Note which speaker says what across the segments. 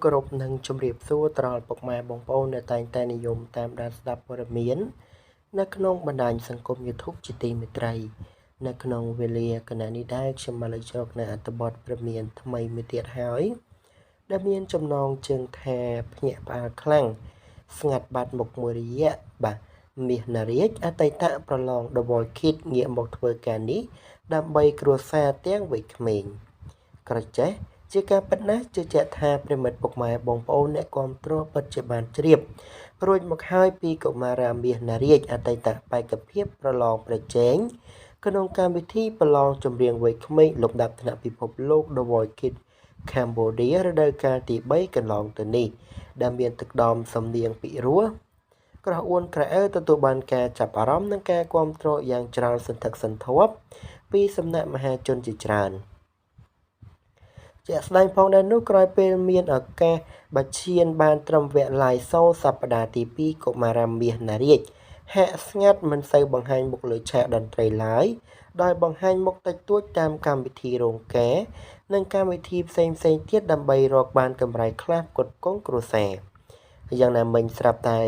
Speaker 1: គោរពនិងជម្រាបសួរត្រល់ពុកម៉ែបងប្អូនដែលតែងតែនិយមតាមដានស្ដាប់ព័ត៌មាននៅក្នុងបណ្ដាញសង្គម YouTube ជាទីមេត្រីនៅក្នុងវេលាគណៈនេះដែរខ្ញុំមកលើកយកនៅអត្ថបទព្រមានថ្មីមួយទៀតហើយដែលមានចំណងជើងថាភ្ញាក់ផ្អើលខ្លាំងស្ងាត់បាត់មុខមួយរយៈបាទមាសនារាជអតីតប្រឡង The Voice Kids ងាកមកធ្វើការនេះដើម្បីគ្រួសារទាំងវ័យក្មេងក្រចេះជាការពិតណាស់ជឿជាក់ថាប្រិមិត្តពុកម៉ែបងប្អូនអ្នកគាំទ្រពិតជាបានជ្រាបរួចមកហើយពីកុមារាមាសនារាជអតីតបេក្ខភាពប្រឡងប្រជែងក្នុងកម្មវិធីប្រឡងចម្រៀងវ័យក្មេងលំដាប់ថ្នាក់ពិភពលោក The Voice Kids Cambodia រដូវកាលទី3កន្លងទៅនេះដែលមានទឹកដមសំនៀងពិរោះក្រអួនក្រអើទទួលបានការចាប់អារម្មណ៍និងការគាំទ្រយ៉ាងច្រើនសន្ធឹកសន្ធាប់ពីសំណាក់មហាជនជាច្រើនជាក់ស្ដែងផងដែរនោះក្រោយពេលមានឱកាសបាឈានបានត្រឹមវគ្គ Live Show សប្តាហ៍ទី2កុមារាមាសនារាជហាក់ស្ងាត់មិនសូវបង្ហាញមុខលើឆាកតន្ត្រីឡើយដោយបង្ហាញមុខតិចតួចតាមកម្មវិធីរោងការនិងកម្មវិធីផ្សេងៗទៀតដើម្បីរកបានកម្រៃខ្លះផ្គត់ផ្គង់គ្រួសារយ៉ាងណាមិញស្រាប់តែ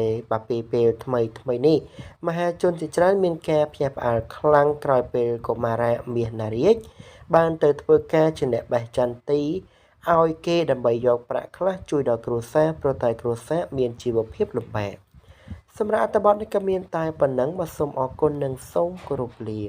Speaker 1: ពេលថ្មីនេះមហាជនជាច្រើនមានការភ្ញាក់ផ្អើលខ្លាំងក្រោយពេលកុមារាមាសនារាជបានទៅធ្វើការជាអ្នកបេះចន្ទីឲ្យគេដើម្បីយកប្រាក់ខ្លះជួយដល់គ្រួសារព្រោះតែគ្រួសារមានជីវភាពលំបាកសម្រាប់អត្ថបទនេះក៏មានតែប៉ុណ្ណឹងបាទសូមអរគុណនិងសូមគោរពលា